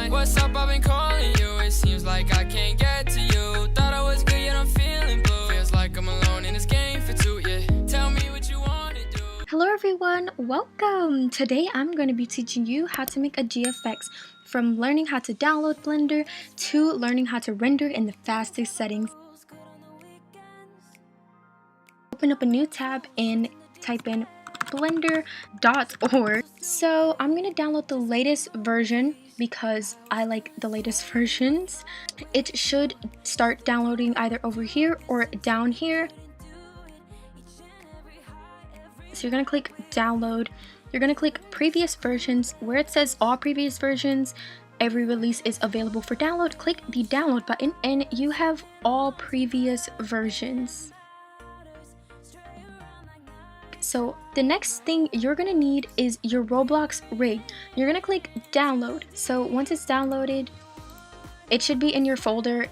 like, what's up, I've been calling you. It seems like I can't get to you. Thought I was good, yet I'm feeling blue. Feels like I'm alone in this game for two, yeah. Tell me what you want to do. Hello everyone, welcome! Today I'm going to be teaching you how to make a GFX, from learning how to download Blender to learning how to render in the fastest settings. Open up a new tab and type in blender.org. So I'm going to download the latest version because I like the latest versions. It should start downloading either over here or down here. So you're going to click download. You're going to click previous versions. Where it says all previous versions, every release is available for download. Click the download button and you have all previous versions. So the next thing you're going to need is your Roblox Raid. You're going to click download. So once it's downloaded, it should be in your folder.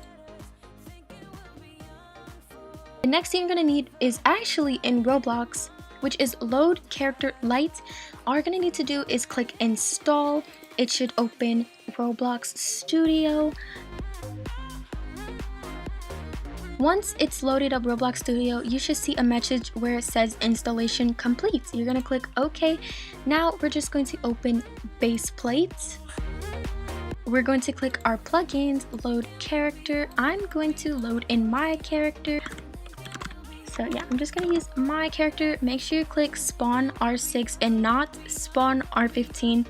The next thing you're going to need is actually in Roblox, which is load character light. All you're going to need to do is click install. It should open Roblox Studio. Once it's loaded up Roblox Studio, you should see a message where it says installation complete. You're going to click OK. Now we're just going to open base plates. We're going to click our plugins, load character. I'm going to load in my character. So yeah, I'm just going to use my character. Make sure you click spawn R6 and not spawn R15.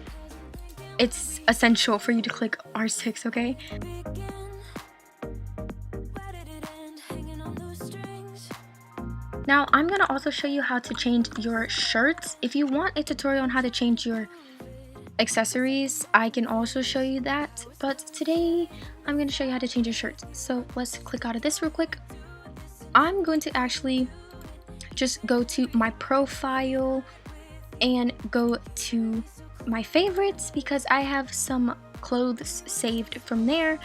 It's essential for you to click R6, okay? Now, I'm going to also show you how to change your shirts. If you want a tutorial on how to change your accessories, I can also show you that. But today, I'm going to show you how to change your shirts. So let's click out of this real quick. I'm going to actually just go to my profile and go to my favorites because I have some clothes saved from there.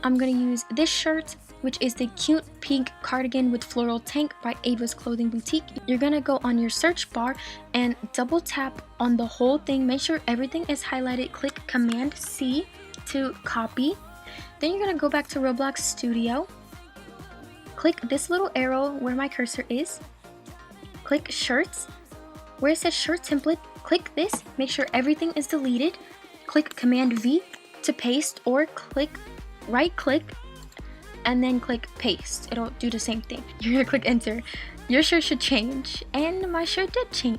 I'm going to use this shirt, which is the cute pink cardigan with floral tank by Ava's Clothing Boutique. You're gonna go on your search bar and double tap on the whole thing. Make sure everything is highlighted. Click Command C to copy. Then you're gonna go back to Roblox Studio. Click this little arrow where my cursor is. Click shirts. Where it says shirt template, click this. Make sure everything is deleted. Click Command V to paste, or right click and then click paste. It'll do the same thing. You're gonna click enter. Your shirt should change, and my shirt did change.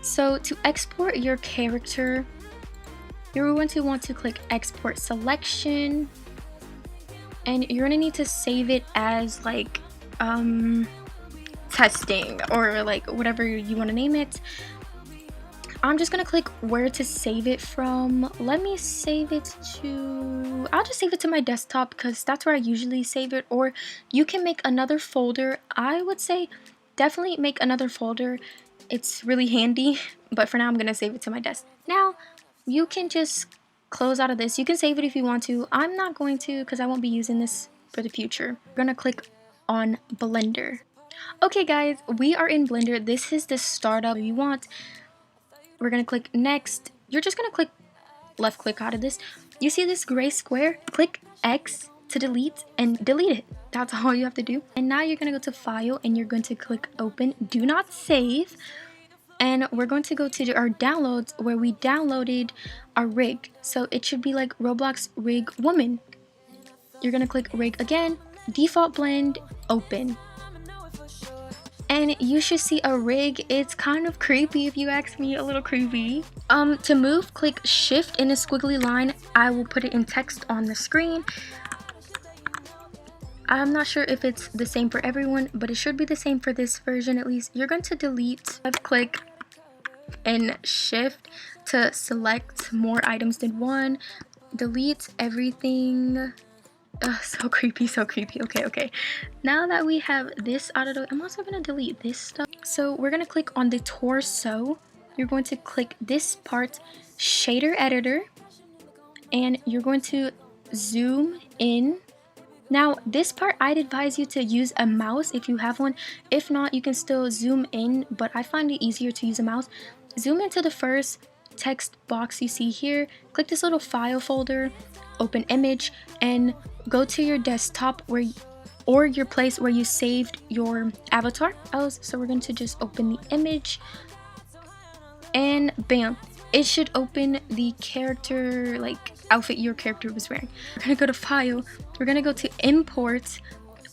So to export your character, you're going to want to click export selection, and you're gonna need to save it as like testing or like whatever you want to name it. I'm just gonna click where to save it from. Let me save it to, I'll just save it to my desktop because that's where I usually save it, or you can make another folder. I would say definitely make another folder. It's really handy, but for now I'm gonna save it to my desk. Now you can just close out of this. You can save it if you want to. I'm not going to because I won't be using this for the future. We're gonna click on Blender. Okay guys, we are in Blender. This is the startup you want. We're gonna click next. You're just gonna click left click out of this. You see this gray square? Click X to delete and delete it. That's all you have to do. And now you're gonna go to file and you're going to click open. Do not save. And we're going to go to our downloads where we downloaded our rig. So it should be like Roblox Rig Woman. You're gonna click rig again, default blend, open. And you should see a rig. It's kind of creepy if you ask me, a little creepy. To move, click shift in a squiggly line. I will put it in text on the screen. I'm not sure if it's the same for everyone, but it should be the same for this version at least. You're going to delete, click and shift to select more items than one. Delete everything. Ugh, so creepy, so creepy. Okay. Now that we have this out of the way, I'm also going to delete this stuff. So we're going to click on the torso. You're going to click this part, shader editor, and you're going to zoom in. Now this part, I'd advise you to use a mouse if you have one. If not, you can still zoom in, but I find it easier to use a mouse. Zoom into the first text box you see here. Click this little file folder. open image and go to your desktop or your place where you saved your avatar. So we're going to just open the image, and bam, it should open the character like outfit your character was wearing. We're gonna go to file, we're gonna go to import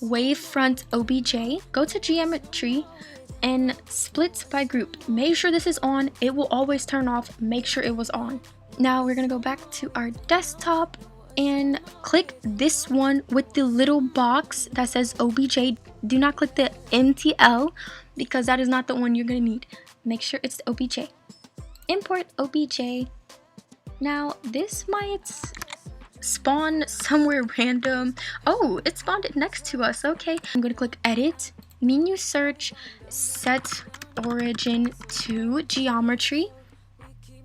wavefront obj, go to geometry and split by group. Make sure this is on. It will always turn off. Make sure it was on. Now we're gonna go back to our desktop and click this one with the little box that says obj. Do not click the MTL because that is not the one you're gonna need. Make sure it's the obj. Import obj. Now this might spawn somewhere random. Oh, it spawned it next to us. Okay, I'm gonna click edit, menu search, set origin to geometry.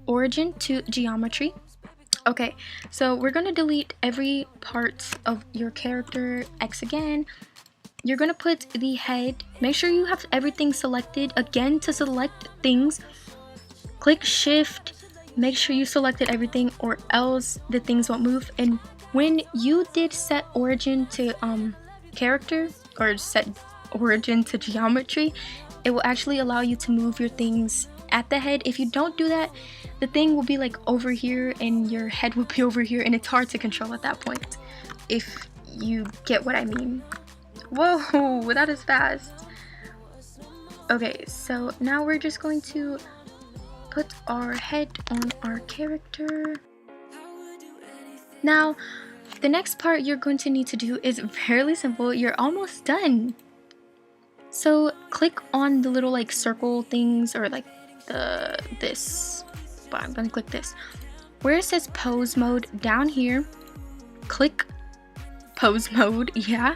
Origin to geometry. Okay, so we're gonna delete every part of your character. X again. You're gonna put the head. Make sure you have everything selected. Again, to select things, click shift. Make sure you selected everything or else the things won't move. And when you did set origin to character or set origin to geometry, it will actually allow you to move your things at the head. If you don't do that, the thing will be like over here and your head will be over here, and it's hard to control at that point, if you get what I mean. Whoa, that is fast. Okay, so now we're just going to put our head on our character. Now the next part you're going to need to do is fairly simple. You're almost done. So click on the little like circle things, or like this, but I'm gonna click this where it says pose mode down here. Click pose mode. Yeah,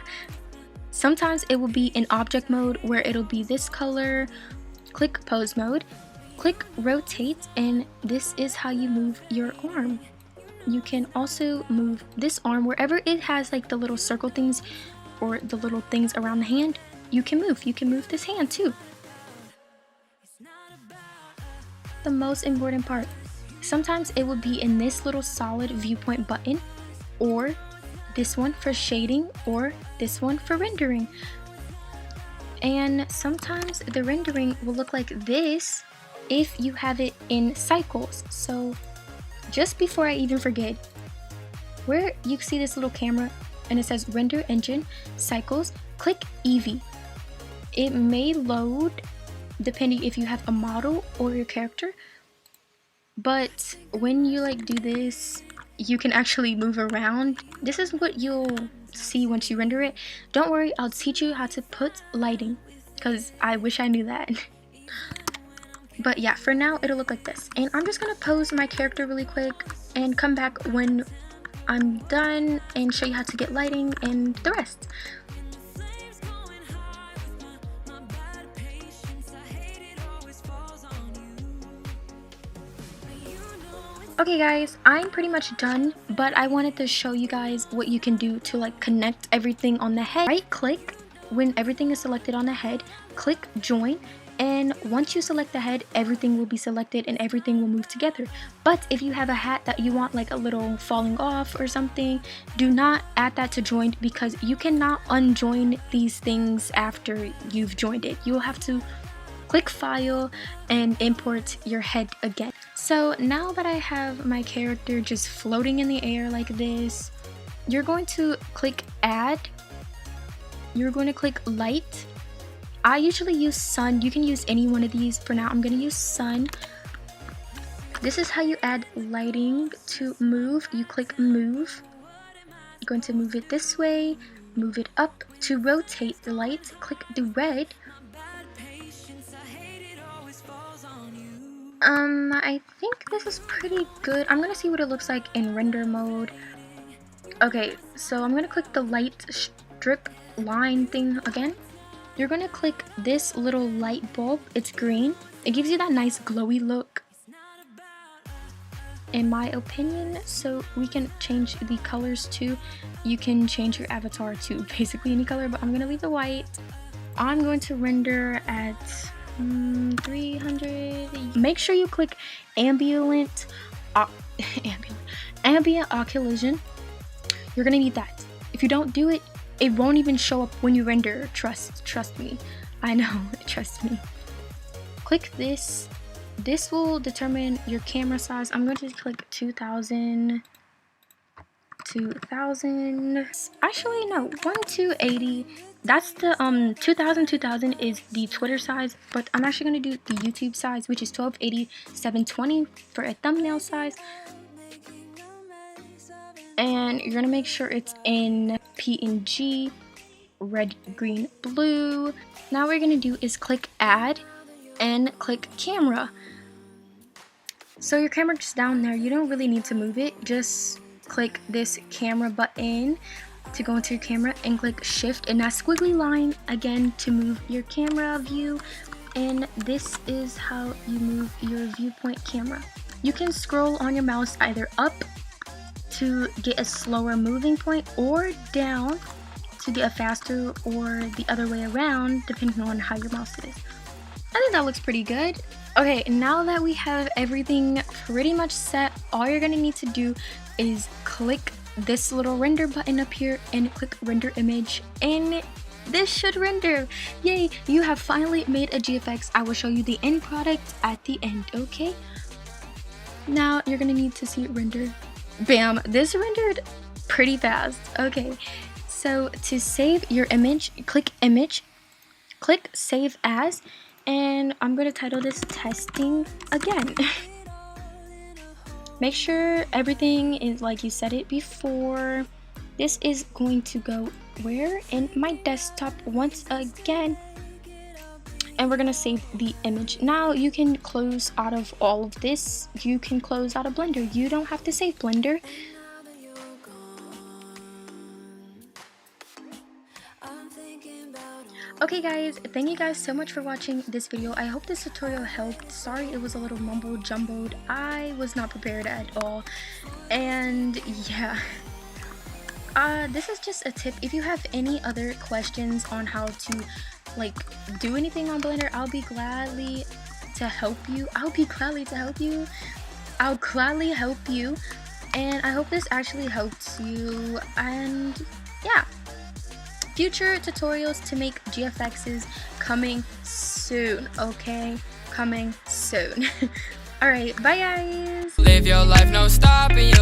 sometimes it will be in object mode where it'll be this color. Click pose mode, click rotate, and this is how you move your arm. You can also move this arm wherever it has like the little circle things or the little things around the hand. You can move this hand too. The most important part, sometimes it will be in this little solid viewpoint button, or this one for shading, or this one for rendering. And sometimes the rendering will look like this if you have it in cycles. So just before I even forget, where you see this little camera and it says render engine cycles, click Eevee. It may load depending if you have a model or your character, but when you like do this, you can actually move around. This is what you'll see once you render it. Don't worry, I'll teach you how to put lighting because I wish I knew that. But yeah, for now it'll look like this, and I'm just gonna pose my character really quick and come back when I'm done and show you how to get lighting and the rest. Okay guys, I'm pretty much done, but I wanted to show you guys what you can do to like connect everything on the head. Right click when everything is selected on the head, click join, and once you select the head, everything will be selected and everything will move together. But if you have a hat that you want like a little falling off or something, do not add that to join because you cannot unjoin these things after you've joined it. You will have to click file and import your head again. So now that I have my character just floating in the air like this, you're going to click add. You're going to click light. I usually use sun. You can use any one of these. For now, I'm going to use sun. This is how you add lighting to move. You click move. You're going to move it this way, move it up. To rotate the light, click the red. I think this is pretty good. I'm gonna see what it looks like in render mode. Okay, so I'm gonna click the light strip line thing again. You're gonna click this little light bulb. It's green. It gives you that nice glowy look, in my opinion. So we can change the colors too. You can change your avatar to basically any color, but I'm gonna leave the white. I'm going to render at 300. Make sure you click ambient occlusion. You're gonna need that. If you don't do it, it won't even show up when you render. Trust me. I know, trust me. Click this. This will determine your camera size. I'm going to click 2000. Actually, no, 1280. That's the 2000 is the Twitter size, but I'm actually going to do the YouTube size, which is 1280 720 for a thumbnail size. And you're going to make sure it's in PNG, red, green, blue. Now what we're going to do is click add and click camera. So your camera is down there. You don't really need to move it. Just click this camera button to go into your camera and click shift and that squiggly line again to move your camera view. And this is how you move your viewpoint camera. You can scroll on your mouse either up to get a slower moving point or down to get a faster, or the other way around depending on how your mouse is. I think that looks pretty good. Okay, now that we have everything pretty much set, all you're gonna need to do is click this little render button up here and click render image, and this should render. Yay, you have finally made a GFX. I will show you the end product at the end, okay? Now you're gonna need to see it render. Bam, this rendered pretty fast. Okay, so to save your image, click image, click save as, and I'm going to title this testing again. Make sure everything is like you said it before. This is going to go where? In my desktop once again. And we're going to save the image. Now you can close out of all of this. You can close out of Blender. You don't have to save Blender. Okay guys, thank you guys so much for watching this video. I hope this tutorial helped. Sorry it was a little mumble jumbled. I was not prepared at all. And yeah. This is just a tip. If you have any other questions on how to like do anything on Blender, I'll be gladly to help you. I'll gladly help you. And I hope this actually helps you. And yeah. Future tutorials to make GFXs coming soon, okay? Coming soon. Alright, bye guys! Live your life, no stopping you.